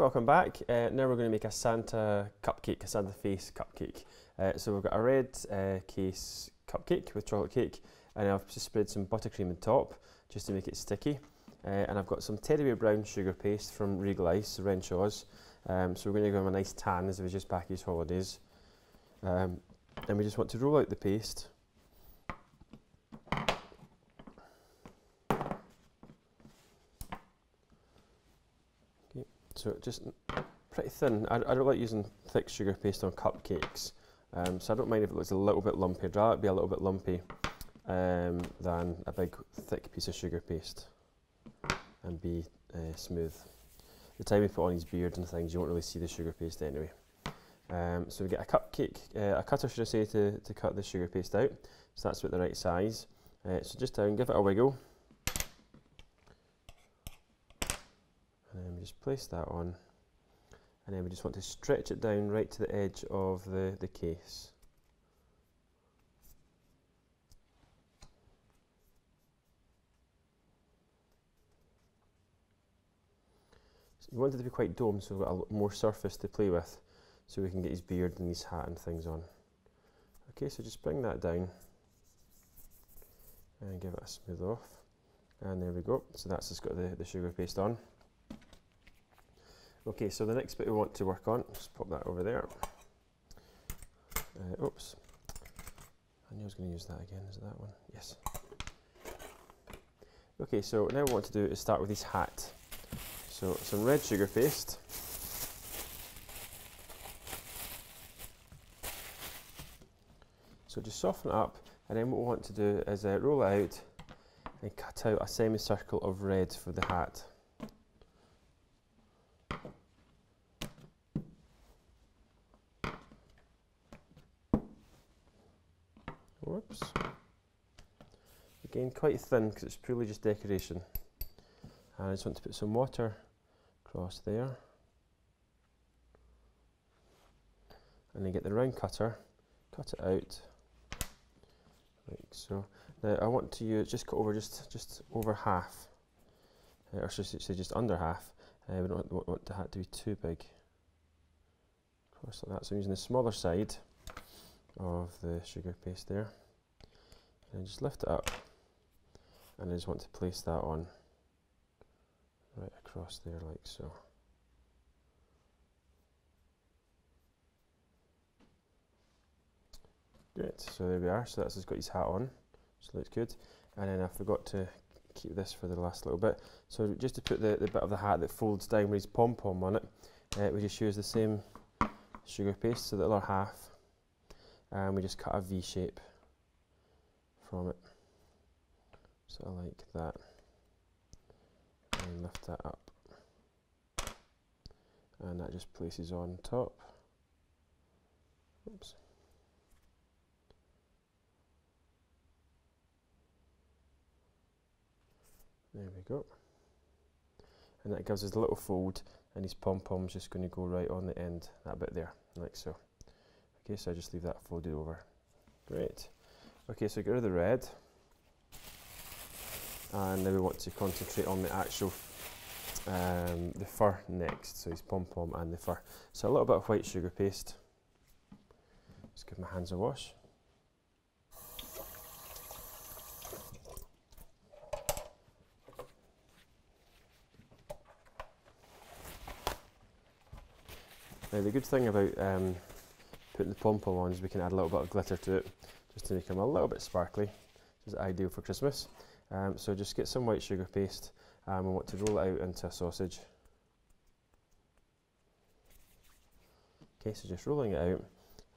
welcome back. Now we're going to make a Santa cupcake, a Santa face cupcake. So we've got a red case cupcake with chocolate cake, and I've just spread some buttercream on top just to make it sticky. And I've got some teddy bear brown sugar paste from Regal Ice, Renshaw's. So we're going to give him a nice tan as if he's just back his holidays. And we just want to roll out the paste. So just pretty thin. I don't like using thick sugar paste on cupcakes, so I don't mind if it looks a little bit lumpy. I'd rather it be a little bit lumpy than a big thick piece of sugar paste and be smooth. The time we put on his beard and things, you won't really see the sugar paste anyway. So we get a cupcake, a cutter should I say, to cut the sugar paste out. So that's about the right size. So just down, give it a wiggle. And then we just place that on, and then we just want to stretch it down right to the edge of the case. So we want it to be quite domed, so we've got a lot more surface to play with, so we can get his beard and his hat and things on. Okay, so just bring that down and give it a smooth off, and there we go. So that's just got the sugar paste on. Okay, so the next bit we want to work on, just pop that over there. Oops, I knew I was going to use that again. Is it that one? Yes. Okay, so now what we want to do is start with his hat. So some red sugar paste. So just soften it up, and then what we want to do is roll it out and cut out a semicircle of red for the hat. Whoops. Again, quite thin because it's purely just decoration. And I just want to put some water across there. And then get the round cutter, cut it out, like so. Now I want to use, just cut over just over half, or should I say just under half. We don't want the hat to be too big. Across like that. So I'm using the smaller side of the sugar paste there, and just lift it up, and I just want to place that on right across there like so. Great, so there we are. So that's just got his hat on, so looks good. And then I forgot to keep this for the last little bit. So just to put the bit of the hat that folds down with his pom-pom on it, we just use the same sugar paste, so the other half, and we just cut a V shape from it, so like that, and lift that up, and that just places on top. Oops. There we go, and that gives us a little fold, and his pom-pom's just going to go right on the end, that bit there, like so. Okay, so I just leave that folded over. Great. Okay, so get rid of the red, and now we want to concentrate on the actual the fur next, so his pom-pom and the fur. So a little bit of white sugar paste. Just give my hands a wash. Now the good thing about putting the pom-pom on is we can add a little bit of glitter to it, just to make them a little bit sparkly, which is ideal for Christmas. So just get some white sugar paste, and we want to roll it out into a sausage. Okay, so just rolling it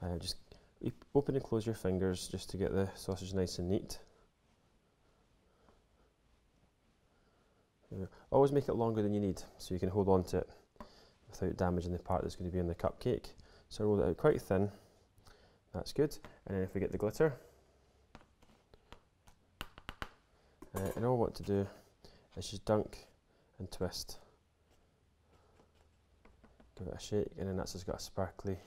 out, just open and close your fingers just to get the sausage nice and neat. Always make it longer than you need, so you can hold on to it without damaging the part that's going to be in the cupcake. So roll it out quite thin, that's good. And then if we get the glitter, and all we want to do is just dunk and twist. Give it a shake, and then that's just got a sparkly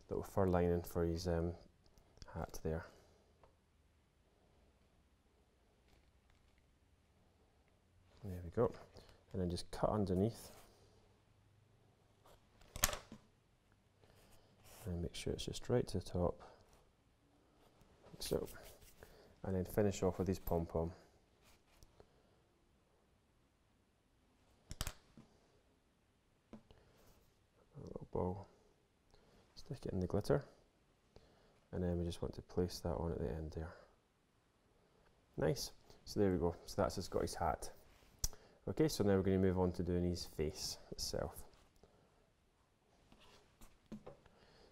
little fur lining for his hat there. There we go. And then just cut underneath. And make sure it's just right to the top, like so. And then finish off with these pom-pom. A little ball. Stick it in the glitter. And then we just want to place that on at the end there. Nice. So there we go. So that's his got his hat. Okay, so now we're going to move on to doing his face itself.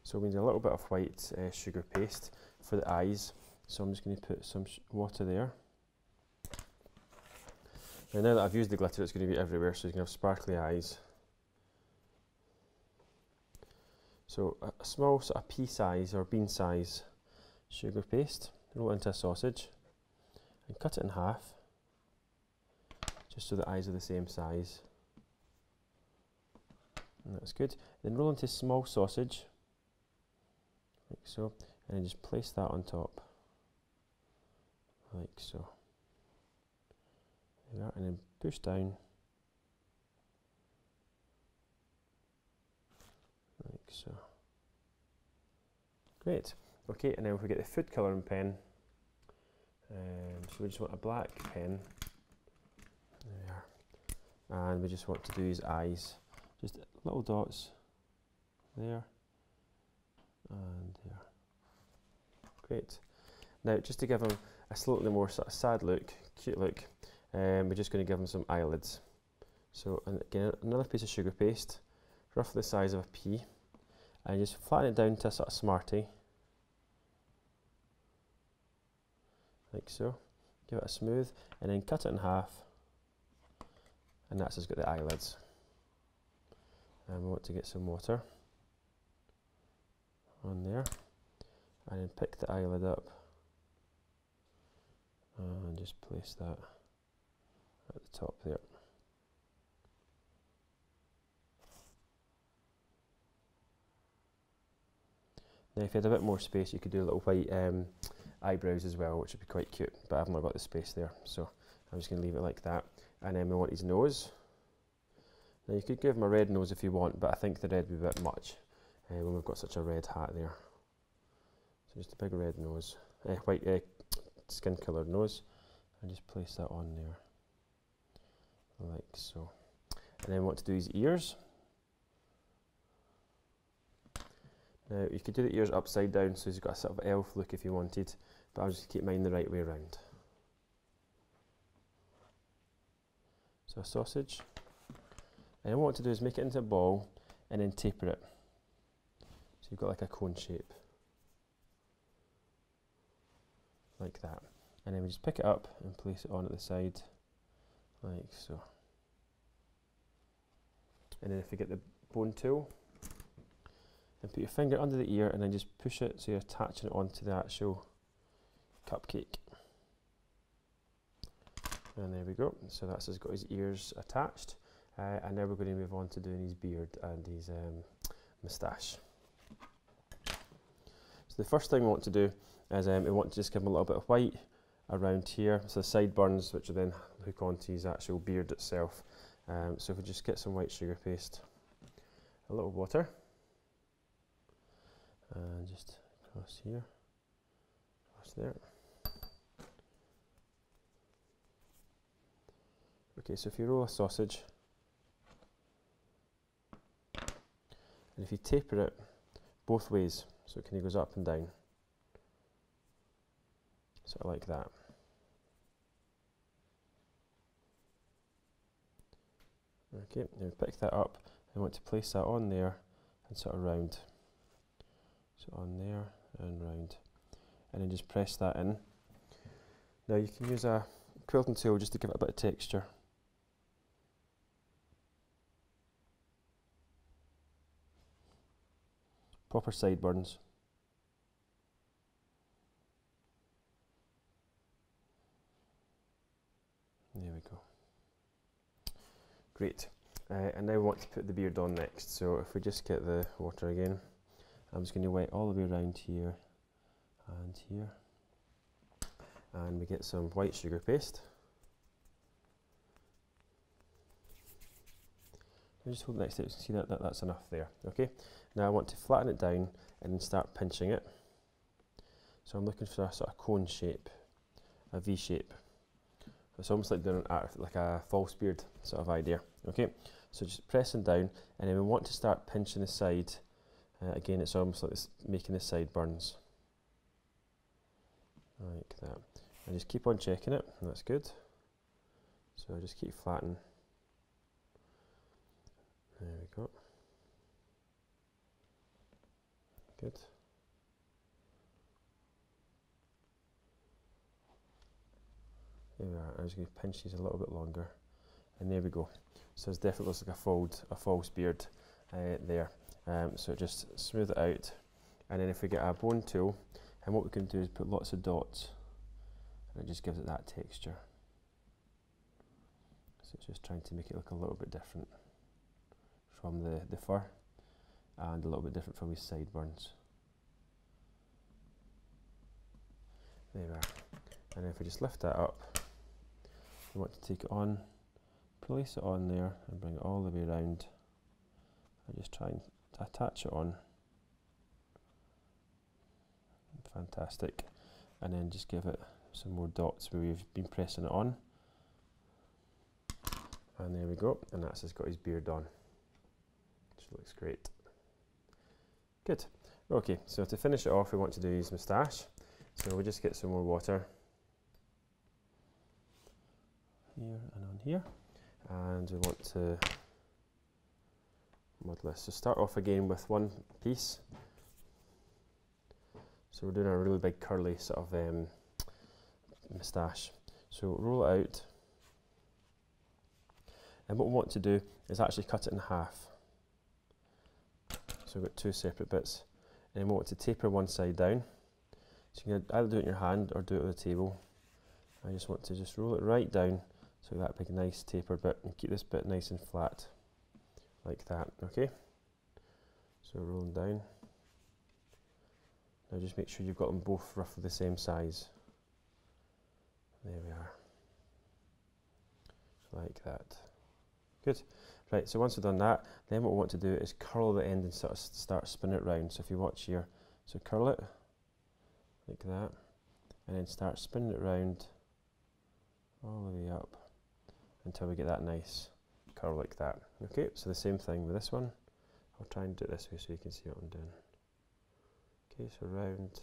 So we need a little bit of white sugar paste for the eyes. So I'm just going to put some water there. And now that I've used the glitter, it's going to be everywhere, so you can have sparkly eyes. So a small sort of pea size or bean size sugar paste, roll it into a sausage and cut it in half, just so the eyes are the same size. And that's good. Then roll into small sausage, like so, and then just place that on top, like so. There we are, and then push down, like so. Great. Okay, and now if we get the food colouring pen, so we just want a black pen. There we are. And we just want to do his eyes. Just little dots there and there. Great. Now, just to give him a slightly more sort of sad look, cute look, we're just going to give him some eyelids. So, and again, another piece of sugar paste, roughly the size of a pea, and just flatten it down to a sort of Smartie, like so. Give it a smooth, and then cut it in half, and that's just got the eyelids. And we want to get some water on there, and then pick the eyelid up, and just place that at the top there. Now if you had a bit more space, you could do a little white eyebrows as well, which would be quite cute, but I've not got the space there, so I'm just going to leave it like that. And then we want his nose. Now you could give him a red nose if you want, but I think the red would be a bit much when we've got such a red hat there. So just a big red nose, white skin coloured nose, and just place that on there, like so. And then we want to do his ears. Now you could do the ears upside down, so he's got a sort of elf look if you wanted, but I'll just keep mine the right way around. So a sausage. And what I want to do is make it into a ball and then taper it. So you've got like a cone shape. Like that. And then we just pick it up and place it on at the side, like so. And then if you get the bone tool, and put your finger under the ear and then just push it so you're attaching it onto the actual cupcake. And there we go. So that's just got his ears attached. And now we're going to move on to doing his beard and his moustache. So the first thing we want to do is we want to just give him a little bit of white around here, so the sideburns, which will then hook onto his actual beard itself. So if we just get some white sugar paste, a little water, and just across here, across there. Okay, so if you roll a sausage, and if you taper it both ways, so it kind of goes up and down, sort of like that. Okay, now pick that up, I want to place that on there and sort of round. So on there and round, and then just press that in. Now you can use a quilting tool just to give it a bit of texture. Proper sideburns. There we go. Great. And now we want to put the beard on next. So if we just get the water again, I'm just going to wet all the way around here and here. And we get some white sugar paste. And just hold it next to it, see that's enough there. Okay, now I want to flatten it down and then start pinching it. So I'm looking for a sort of cone shape, a V shape. It's almost like doing like a false beard sort of idea. Okay, so just pressing down, and then we want to start pinching the side. Again, it's almost like this, making the sideburns. Like that. And just keep on checking it, and that's good. So I just keep flattening. There we go. Good. There we are. I'm just going to pinch these a little bit longer. And there we go. So it definitely looks like a false beard there. So just smooth it out, and then if we get a bone tool, and what we can do is put lots of dots, and it just gives it that texture. So it's just trying to make it look a little bit different from the fur, and a little bit different from his sideburns. There we are. And if we just lift that up, we want to take it on, place it on there, and bring it all the way around, and just try and attach it on. Fantastic. And then just give it some more dots where we've been pressing it on. And there we go, and that's just got his beard on, which looks great. Good. Okay, so to finish it off, we want to do his moustache. So we just get some more water here and on here, and we want to model this. So start off again with one piece. So we're doing a really big curly sort of moustache. So roll it out, and what we want to do is actually cut it in half. So we've got two separate bits, and we want to taper one side down. So you can either do it in your hand or do it with a table. I just want to just roll it right down, so that big nice taper bit, and keep this bit nice and flat, like that. Okay. So rolling down. Now just make sure you've got them both roughly the same size. There we are. Like that. Good. Right, so once we've done that, then what we want to do is curl the end and sort of start spinning it round. So if you watch here, so curl it like that, and then start spinning it round all the way up until we get that nice curl like that. Okay, so the same thing with this one. I'll try and do it this way so you can see what I'm doing. Okay, so round,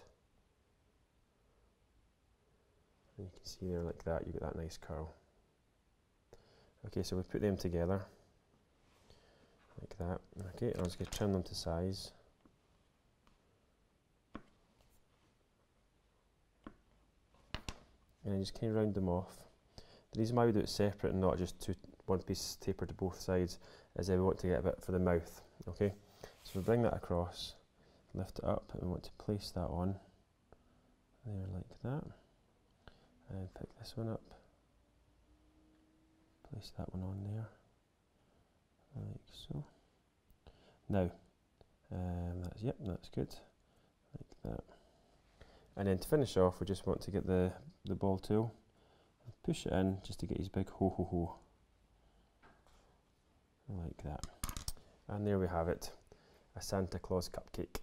and you can see there like that, you get that nice curl. Okay, so we put them together like that. Okay, I'm just going to trim them to size. And then just kind of round them off. The reason why we do it separate and not just one piece tapered to both sides is that we want to get a bit for the mouth. Okay, so we bring that across, lift it up, and we want to place that on there like that, and pick this one up, place that one on there like so. Now that's good, like that. And then to finish off, we just want to get the ball tool and push it in just to get his big ho ho ho like that. And there we have it, a Santa Claus cupcake.